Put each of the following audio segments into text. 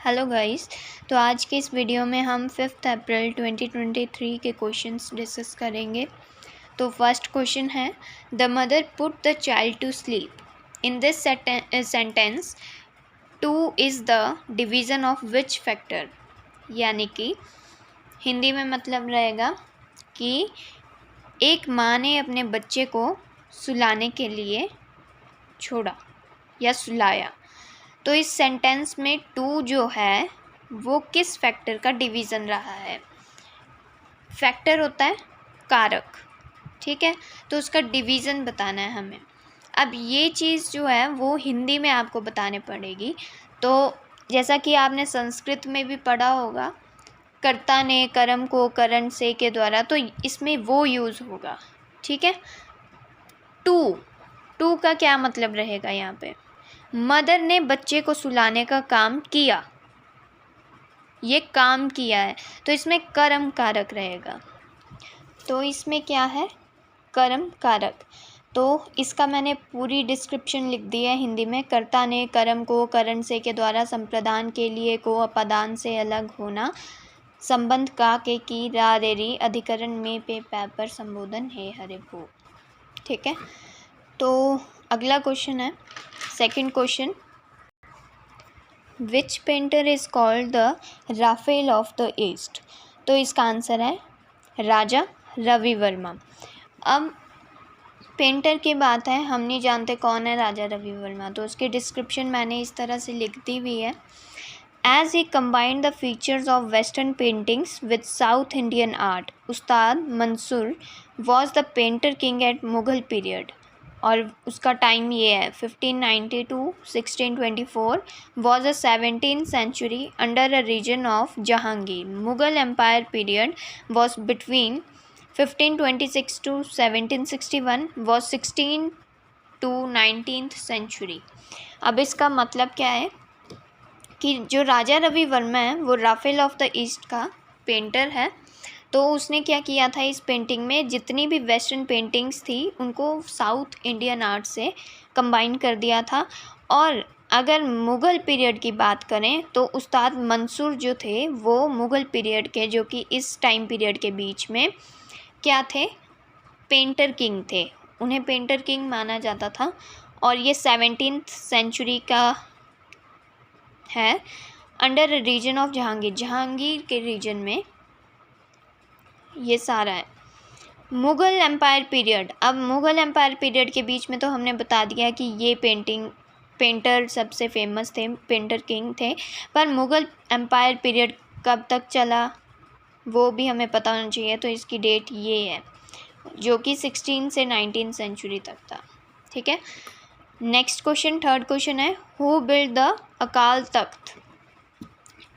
Hello guys. तो आज के इस वीडियो में हम 5 अप्रैल 2023 के क्वेश्चंस डिस्कस करेंगे। तो फर्स्ट क्वेश्चन है, the mother put the child to sleep. In this sentence to is the division of which factor. यानी कि हिंदी में मतलब रहेगा कि एक माँ ने अपने बच्चे को सुलाने के लिए छोड़ा या सुलाया। तो इस सेंटेंस में टू जो है वो किस फैक्टर का डिवीज़न रहा है। फैक्टर होता है कारक, ठीक है। तो उसका डिवीज़न बताना है हमें। अब ये चीज़ जो है वो हिंदी में आपको बताने पड़ेगी। तो जैसा कि आपने संस्कृत में भी पढ़ा होगा, कर्ता ने कर्म को करण से के द्वारा, तो इसमें वो यूज़ होगा, ठीक है। टू का क्या मतलब रहेगा यहाँ पे? मदर ने बच्चे को सुलाने का काम किया, ये काम किया है, तो इसमें कर्म कारक रहेगा। तो इसमें क्या है? कर्म कारक। तो इसका मैंने पूरी डिस्क्रिप्शन लिख दी है हिंदी में। कर्ता ने कर्म को करण से के द्वारा संप्रदान के लिए को अपादान से अलग होना, संबंध का के की रा रे री अधिकरण में पे पैपर संबोधन है हरे भू, ठीक है। तो अगला क्वेश्चन है, second question, which painter is called the Raphael of the east. तो इसका आंसर है राजा रवि वर्मा। अब पेंटर की बात है, हम नहीं जानते कौन है राजा रवि वर्मा, तो उसकी डिस्क्रिप्शन मैंने इस तरह से लिख दी हुई है। As he combined the features of western paintings with South Indian art, Ustad Mansur was the painter king at Mughal period. और उसका टाइम ये है 1590 to 1624, was a 17th century under a region of Jahangir. Mughal empire period was between 1526 to 1761, was 16 to 19th century। अब इसका मतलब क्या है कि जो राजा रवि वर्मा है वो राफेल ऑफ द ईस्ट का पेंटर है। तो उसने क्या किया था, इस पेंटिंग में जितनी भी वेस्टर्न पेंटिंग्स थी उनको साउथ इंडियन आर्ट से कंबाइन कर दिया था। और अगर मुग़ल पीरियड की बात करें तो उस्ताद मंसूर जो थे वो मुग़ल पीरियड के, जो कि इस टाइम पीरियड के बीच में क्या थे, पेंटर किंग थे। उन्हें पेंटर किंग माना जाता था। और ये 17th सेंचुरी का है, under region of Jahangir, Jahangir के रीजन में ये सारा है। मुग़ल एम्पायर पीरियड, अब मुग़ल एम्पायर पीरियड के बीच में तो हमने बता दिया कि ये पेंटर सबसे फेमस थे, पेंटर किंग थे। पर मुग़ल एम्पायर पीरियड कब तक चला वो भी हमें पता होना चाहिए। तो इसकी डेट ये है जो कि 16 से 19 सेंचुरी तक था, ठीक है। नेक्स्ट क्वेश्चन, थर्ड क्वेश्चन है, who build the Akal Takht.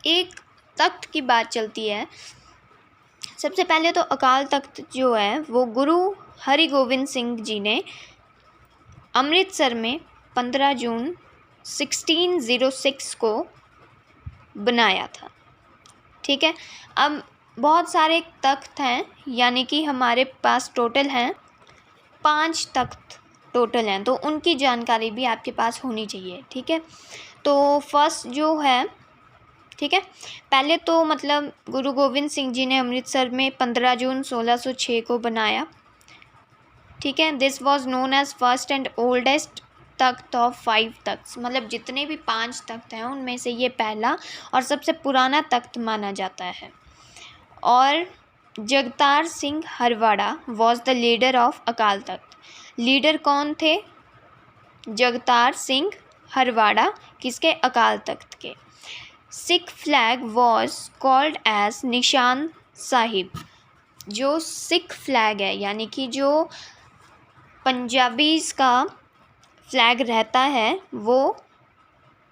एक तख्त की बात चलती है। सबसे पहले तो अकाल तख्त जो है वो गुरु हरिगोविंद सिंह जी ने अमृतसर में 15 जून 1606 को बनाया था, ठीक है। अब बहुत सारे तख्त हैं, यानी कि हमारे पास टोटल हैं 5 तख्त टोटल हैं, तो उनकी जानकारी भी आपके पास होनी चाहिए, ठीक है। तो फर्स्ट जो है, ठीक है, पहले तो मतलब गुरु गोविंद सिंह जी ने अमृतसर में 15 जून 1606 को बनाया, ठीक है। This was known as first and oldest takht of 5 takht, मतलब जितने भी 5 तख्त हैं उनमें से ये पहला और सबसे पुराना तख्त माना जाता है। और Jagtar Singh Harwara was the leader of Akal Takht. Leader कौन थे? जगतार सिंह हरवाड़ा, किसके? अकाल तख्त के। Sikh flag was called as Nishan Sahib. जो सिख फ्लैग है, यानी कि जो पंजाबीज़ का फ्लैग रहता है वो,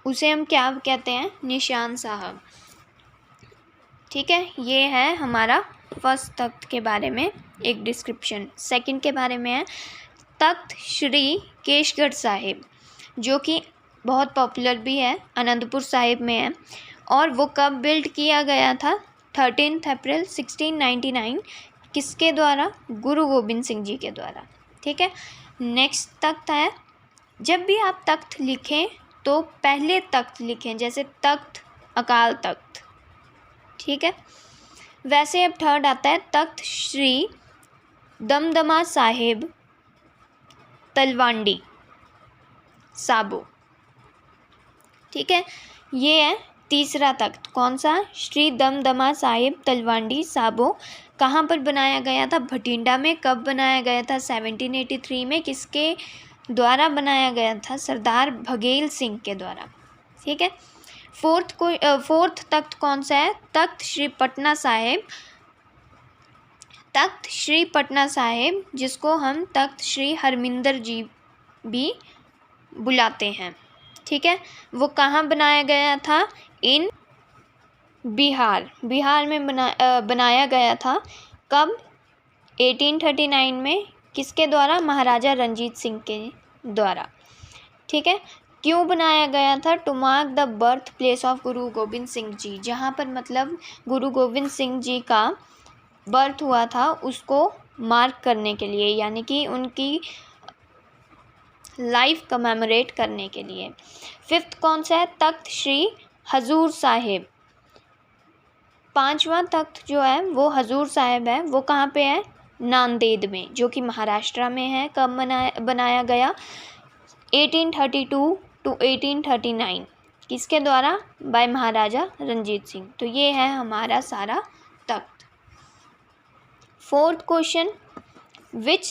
उसे हम क्या कहते हैं? निशान साहब, ठीक है। ये है हमारा फर्स्ट तख्त के बारे में एक डिस्क्रिप्शन। सेकंड के बारे में है तख्त श्री केशगढ़ साहिब, जो कि बहुत पॉपुलर भी है, आनंदपुर साहिब में है। और वो कब बिल्ड किया गया था? 13 अप्रैल 1699, किसके द्वारा? गुरु गोविंद सिंह जी के द्वारा, ठीक है। नेक्स्ट तख्त है, जब भी आप तख्त लिखें तो पहले तख्त लिखें, जैसे तख्त अकाल तख्त। ठीक है, वैसे अब थर्ड आता है तख्त श्री दमदमा साहिब तलवांडी साबो। ठीक है, ये है तीसरा तख्त, कौन सा? श्री दमदमा साहिब तलवांडी साबो। कहाँ पर बनाया गया था? भटिंडा में। कब बनाया गया था? 1783 में। किसके द्वारा बनाया गया था? सरदार भगेल सिंह के द्वारा। ठीक है, फोर्थ तख्त कौन सा है? तख्त श्री पटना साहिब। तख्त श्री पटना साहिब, जिसको हम तख्त श्री हरमिंदर जी भी बुलाते हैं। ठीक है, वो कहाँ बनाया गया था? इन बिहार में बनाया गया था। कब? 1839 में। किसके द्वारा? महाराजा रंजीत सिंह के द्वारा। ठीक है, क्यों बनाया गया था? To mark the birth place of Guru Gobind Singh ji, जहाँ पर मतलब गुरु गोविंद सिंह जी का बर्थ हुआ था उसको मार्क करने के लिए, यानी कि उनकी लाइफ कमेमोरेट करने के लिए। फिफ्थ कौन सा है? तख्त श्री हजूर साहिब। पांचवा तख्त जो है वो हजूर साहिब है। वो कहाँ पे है? नांदेड़ में, जो कि महाराष्ट्र में है। कब बनाया गया? 1832 टू 1839। किसके द्वारा? बाय महाराजा रंजीत सिंह। तो ये है हमारा सारा तख्त। Fourth question, which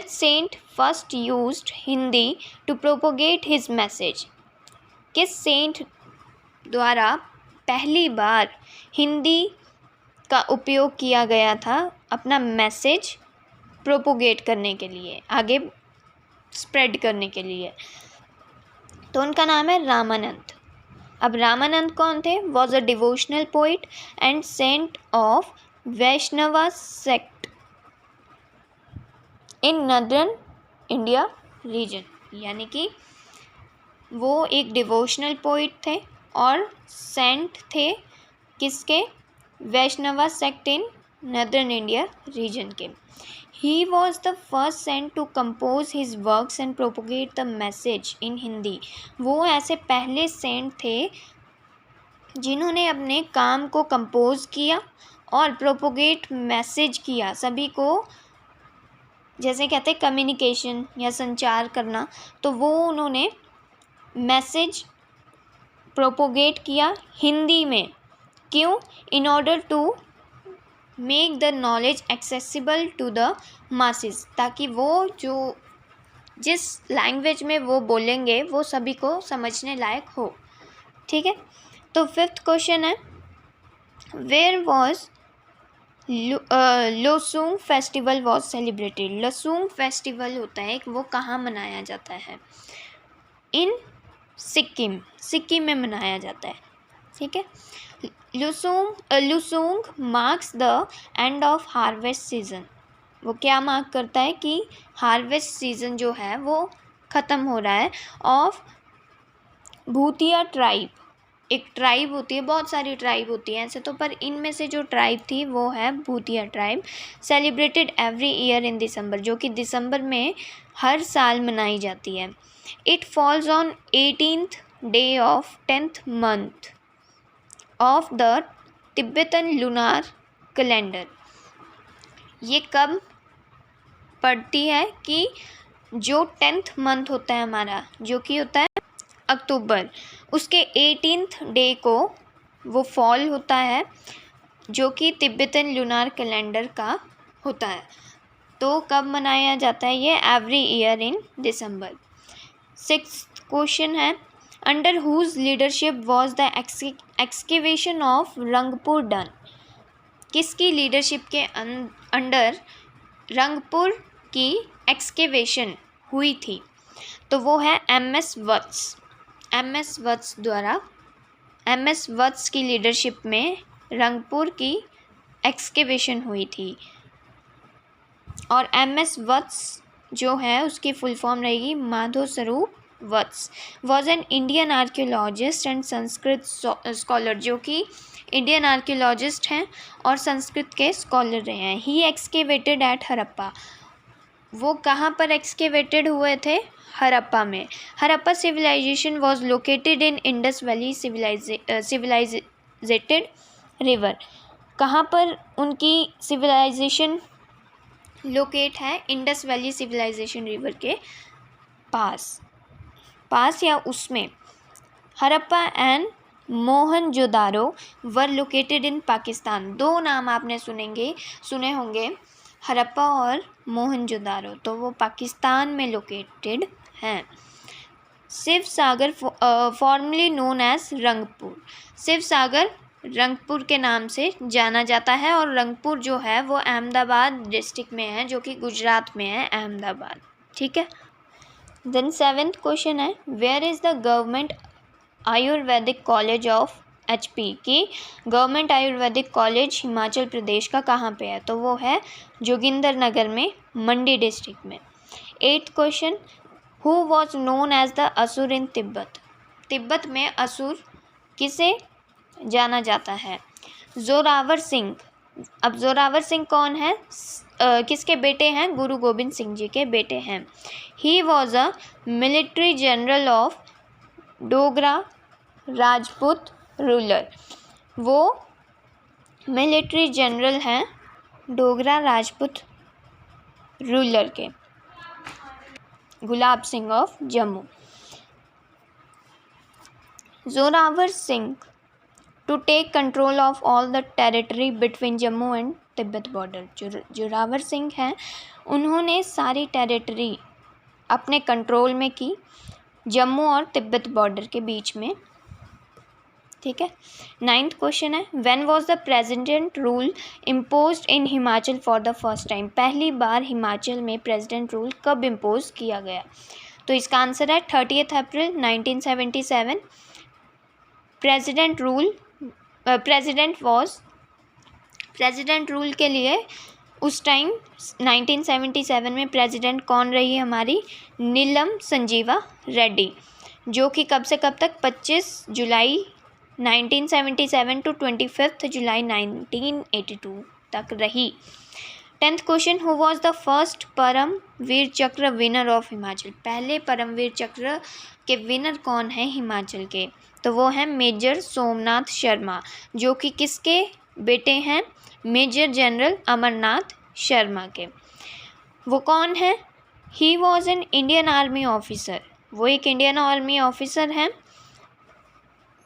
saint first used Hindi to propagate his message? किस सेंट द्वारा पहली बार हिंदी का उपयोग किया गया था अपना मैसेज प्रोपोगेट करने के लिए, आगे स्प्रेड करने के लिए? तो उनका नाम है रामानंद। अब रामानंद कौन थे? Was a devotional poet and saint of Vaishnava sect in northern India region, यानी कि वो एक डिवोशनल पोइट थे और सेंट थे किसके? Vaishnava sect in northern India region के। He was the first saint to compose his works and propagate the message in Hindi. वो ऐसे पहले सेंट थे जिन्होंने अपने काम को कंपोज किया और प्रोपोगेट मैसेज किया, सभी को, जैसे कहते हैं कम्युनिकेशन या संचार करना, तो वो उन्होंने मैसेज प्रोपोगेट किया हिंदी में। क्यों? In order to make the knowledge accessible to the masses, ताकि वो जो जिस लैंग्वेज में वो बोलेंगे वो सभी को समझने लायक हो। ठीक है, तो फिफ्थ क्वेश्चन है, where was Losoong festival was celebrated? Losoong festival होता है वो कहाँ मनाया जाता है? इन सिक्किम में मनाया जाता है। ठीक है, Losoong marks the end of harvest season. वो क्या मार्क करता है कि हार्वेस्ट सीजन जो है वो ख़त्म हो रहा है। ऑफ भूतिया ट्राइब, एक ट्राइब होती है, बहुत सारी ट्राइब होती है ऐसे तो, पर इनमें से जो ट्राइब थी वो है Bhutia tribe. Celebrated every year in December, जो कि दिसंबर में हर साल मनाई जाती है। It falls on 18th day of 10th month of the Tibetan lunar calendar. ये कब पड़ती है? कि जो 10th मंथ होता है हमारा, जो कि होता है अक्टूबर, उसके 18th डे को वो फॉल होता है, जो कि तिब्बतन लूनार कैलेंडर का होता है। तो कब मनाया जाता है ये? Every year in December. Sixth question है, under whose leadership was the excavation of Rangpur done? किसकी लीडरशिप के अंडर रंगपुर की एक्सकेवेशन हुई थी? तो वो है एम.एस. वत्स। एम.एस. वत्स द्वारा, एम.एस. वत्स की लीडरशिप में रंगपुर की एक्सकेवेशन हुई थी। और एम.एस. वत्स जो है उसकी फुल फॉर्म रहेगी Madhav Swarup Vats. Was an Indian archaeologist and Sanskrit scholar, जो कि इंडियन आर्कियोलॉजिस्ट हैं और संस्कृत के स्कॉलर रहे हैं। He excavated at Harappa. वो कहाँ पर एक्सकेवेटेड हुए थे? हड़प्पा में। Harappa civilization was located in Indus Valley civilized river. कहाँ पर उनकी सिविलाइजेशन लोकेट है? इंडस वैली सिविलाइजेशन रिवर के पास या उसमें। Harappa and Mohenjodaro were located in Pakistan. दो नाम आपने सुने होंगे, हड़प्पा और मोहनजोदारो, तो वो पाकिस्तान में लोकेटेड हैं। Shiv Sagar formerly known as Rangpur. Shiv Sagar Rangpur के नाम से जाना जाता है, और रंगपुर जो है वो अहमदाबाद डिस्ट्रिक्ट में है, जो कि गुजरात में है, अहमदाबाद। ठीक है। देन 7th क्वेश्चन है, where is the government Ayurvedic college of HP? की गवर्नमेंट आयुर्वेदिक कॉलेज हिमाचल प्रदेश का कहाँ पे है? तो वो है जोगिंदर नगर में, मंडी डिस्ट्रिक्ट में। 8th question, who was known as the Asur in Tibet? Tibet में असुर किसे जाना जाता है? जोरावर सिंह। अब जोरावर सिंह कौन है? किसके बेटे हैं? गुरु गोबिंद सिंह जी के बेटे हैं। He was a military general of Dogra Rajput ruler. वो मिलिट्री जनरल हैं डोगरा राजपूत रूलर के, Gulab Singh of Jammu. Zorawar Singh to take control of all the territory between Jammu and Tibet border. Zorawar Singh हैं, उन्होंने सारी टेरिटरी अपने कंट्रोल में की जम्मू और तिब्बत बॉर्डर के बीच में। ठीक है। 9th क्वेश्चन है, when was the president rule imposed in Himachal for the first time? पहली बार हिमाचल में प्रेसिडेंट रूल कब इम्पोज किया गया? तो इसका आंसर है 30 अप्रैल 1977। प्रेसिडेंट रूल के लिए उस टाइम 1977 में प्रेसिडेंट कौन रही? हमारी नीलम संजीवा रेड्डी, जो कि कब से कब तक? 25 जुलाई 1977 टू 25 जुलाई 1982 तक रही। 10th question, who was the first Param Vir Chakra winner of Himachal? पहले परमवीर चक्र के विनर कौन है हिमाचल के? तो वो हैं मेजर सोमनाथ शर्मा, जो कि किसके बेटे हैं? मेजर जनरल अमरनाथ शर्मा के। वो कौन है? He was an Indian army officer. वो एक इंडियन आर्मी ऑफिसर हैं।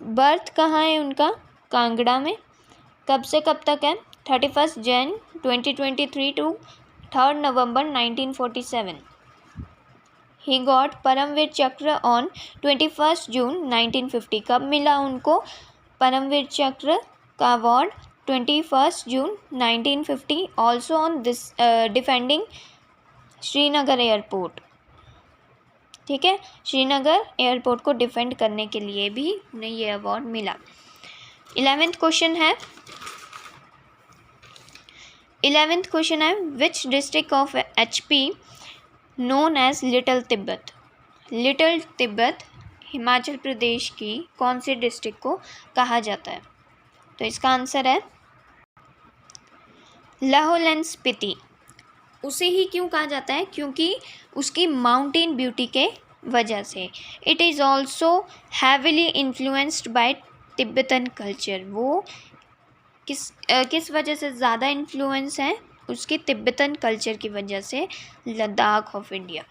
बर्थ कहाँ है उनका? कांगड़ा में। कब से कब तक है? 31 जन 2023 टू 3 नवंबर 1947। He got Param Vir Chakra on 21 जून 1950। कब मिला उनको परमवीर चक्र का award? 21 June 1950। Also on this defending Srinagar airport. ठीक है, श्रीनगर एयरपोर्ट को डिफेंड करने के लिए भी उन्हें ये अवार्ड मिला। 11th क्वेश्चन है, which district of HP known as little Tibet? Little Tibet Himachal Pradesh की कौन सी डिस्ट्रिक्ट को कहा जाता है? तो इसका आंसर है लाहौल एंड स्पीति। उसे ही क्यों कहा जाता है? क्योंकि उसकी माउंटेन ब्यूटी के वजह से। It is also heavily influenced by Tibetan culture. वो किस वजह से ज़्यादा इन्फ्लुएंस है? उसके तिब्बतन कल्चर की वजह से। Ladakh of India.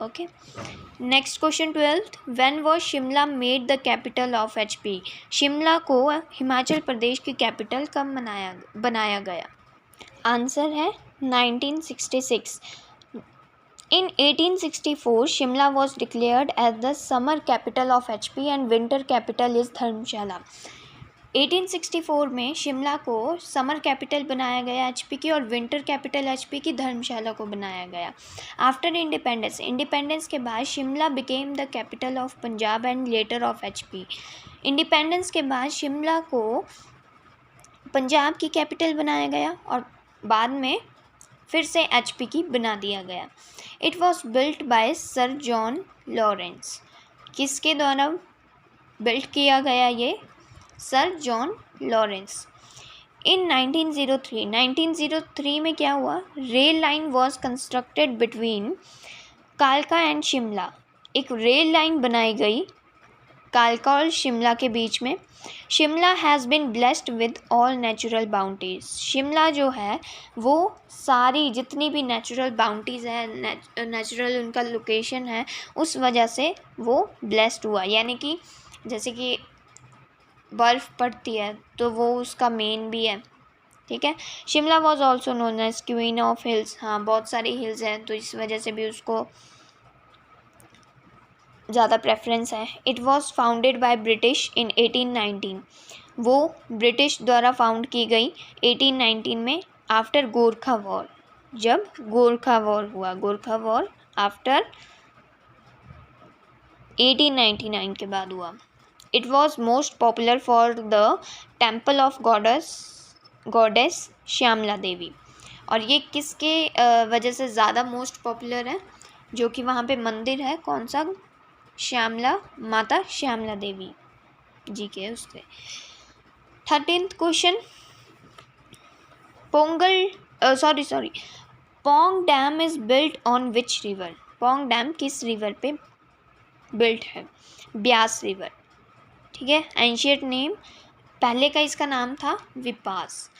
Okay. Next question 12th, when was Shimla made the capital of HP? Shimla को हिमाचल प्रदेश की कैपिटल कब बनाया गया? आंसर है 1966। In 1864, Shimla was declared as the summer capital of HP and winter capital is धर्मशाला। 1864 में शिमला को समर कैपिटल बनाया गया HP की, और विंटर कैपिटल HP की धर्मशाला को बनाया गया। आफ्टर इंडिपेंडेंस के बाद Shimla became the capital of Punjab and later of HP। Independence के बाद शिमला को पंजाब की कैपिटल बनाया गया और बाद में फिर से HP की बना दिया गया। It was built by sir John Lawrence. किसके द्वारा बिल्ट किया गया ये? Sir John Lawrence. इन 1903 में क्या हुआ, rail line was constructed between कालका एंड शिमला। एक रेल लाइन बनाई गई कालका और शिमला के बीच में। Shimla has been blessed with all natural bounties. Shimla जो है वो सारी जितनी भी नेचुरल बाउंटीज़ है, नेचुरल उनका लोकेशन है, उस वजह से वो ब्लेस्ड हुआ। यानी कि जैसे कि बर्फ़ पड़ती है तो वो उसका मेन भी है, ठीक है। Shimla was also known as queen of hills. हाँ, बहुत सारी हिल्स हैं तो इस वजह से भी उसको ज़्यादा प्रेफरेंस है। It was founded by British in 1819। वो ब्रिटिश द्वारा फाउंड की गई 1819 में, आफ्टर गोरखा वॉर। जब गोरखा वॉर हुआ, गोरखा वॉर आफ्टर 1899 के बाद हुआ। It was most popular for the temple of goddess Shyamala Devi. और ये किसके वजह से ज़्यादा मोस्ट पॉपुलर है, जो कि वहाँ पे मंदिर है, कौन सा, श्यामला माता श्यामला देवी जी के उससे। 13th question, Pong dam is built on which river. Pong dam किस रिवर पे बिल्ट है, ब्यास रिवर, ठीक है। एंशियंट नेम, पहले का इसका नाम था Vipas.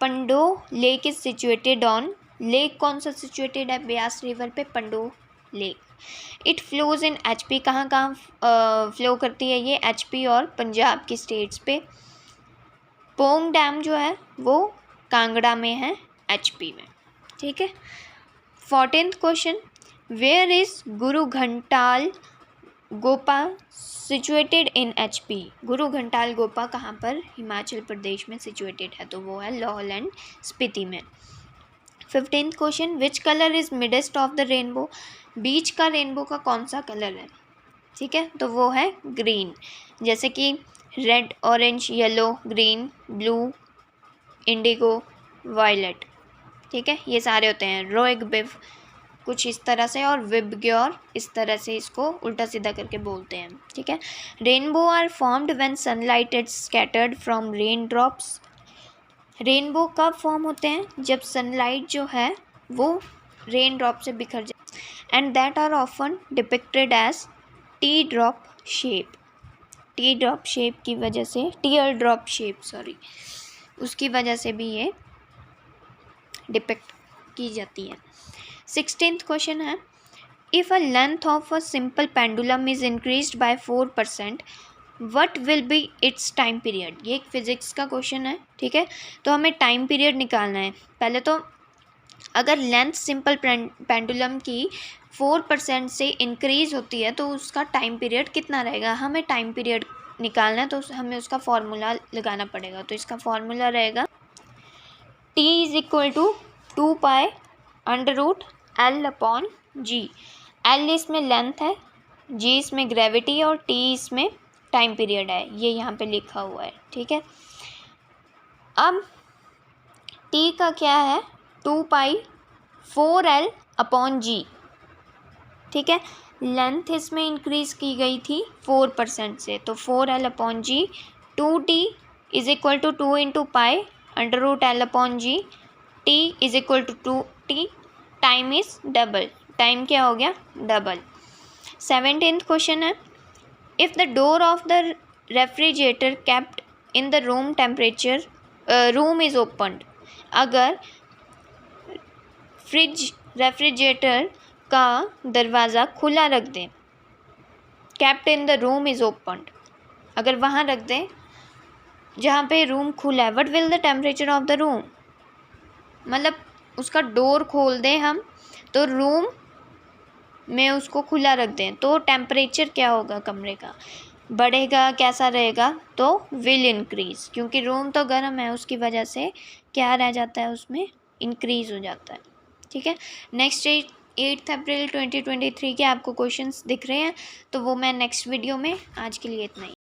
Pandoh lake is situated on, lake कौन सा सिचुएटेड है ब्यास रिवर पे, Pandoh lake. It flows in HP, कहाँ फ्लो करती है ये, HP और पंजाब की स्टेट्स पे। पोंग डैम जो है वो कांगड़ा में है, HP में, ठीक है। 14th question, where is Guru घंटाल Gopa situated in HP। गुरु घंटाल गोपा कहाँ पर, हिमाचल प्रदेश में सिचुएटेड है, तो वो है लाहौल एंड स्पीति में। 15th question, which colour is middest of the rainbow. बीच का रेनबो का कौन सा कलर है, ठीक है, तो वो है ग्रीन। जैसे कि red, orange, yellow, green, blue, indigo, violet, ठीक है, ये सारे होते हैं। रोएग बिव कुछ इस तरह से, और विबग्योर इस तरह से, इसको उल्टा सीधा करके बोलते हैं, ठीक है। Rainbow are formed when sunlight is scattered from rain drops. Rainbow कब फॉर्म होते हैं, जब सनलाइट जो है वो रेन ड्रॉप से बिखर जाए। And that are often depicted as tea drop shape. Tea drop shape की वजह से, टीयर ड्रॉप शेप सॉरी, उसकी वजह से भी ये डिपिक्ट की जाती है। 16th क्वेश्चन है, if a length of a simple pendulum is increased by 4%, what will be it's time period. ये एक फिजिक्स का क्वेश्चन है, ठीक है। तो हमें टाइम पीरियड निकालना है। पहले तो अगर लेंथ सिंपल पेंडुलम की 4% से इंक्रीज़ होती है तो उसका टाइम पीरियड कितना रहेगा, हमें टाइम पीरियड निकालना है, तो हमें उसका फॉर्मूला लगाना पड़ेगा। तो इसका फॉर्मूला रहेगा T is equal to 2π√L/G। L इसमें लेंथ है, G इसमें ग्रेविटी और T इसमें टाइम पीरियड है, ये यहाँ पे लिखा हुआ है, ठीक है। अब T का क्या है, 2π/4L/G, ठीक है। लेंथ इसमें इंक्रीज़ की गई थी 4% से, तो 4L/G, 2T is equal to 2 × π√L/G, T is equal to 2T, time is double, time क्या हो गया, डबल। 17th क्वेश्चन है, if the door of the refrigerator kept in the room temperature, room is opened. अगर refrigerator का दरवाज़ा खुला रख दें, kept in the room is opened, अगर वहाँ रख दें जहाँ पे रूम खुला है, what will the temperature of the room, मतलब उसका डोर खोल दें हम तो रूम में उसको खुला रख दें तो टेम्परेचर क्या होगा कमरे का, बढ़ेगा, कैसा रहेगा, तो विल इंक्रीज़, क्योंकि रूम तो गर्म है उसकी वजह से क्या रह जाता है, उसमें इंक्रीज़ हो जाता है, ठीक है। नेक्स्ट 8 अप्रैल 2023 के आपको क्वेश्चंस दिख रहे हैं, तो वो मैं नेक्स्ट वीडियो में, आज के लिए इतना ही।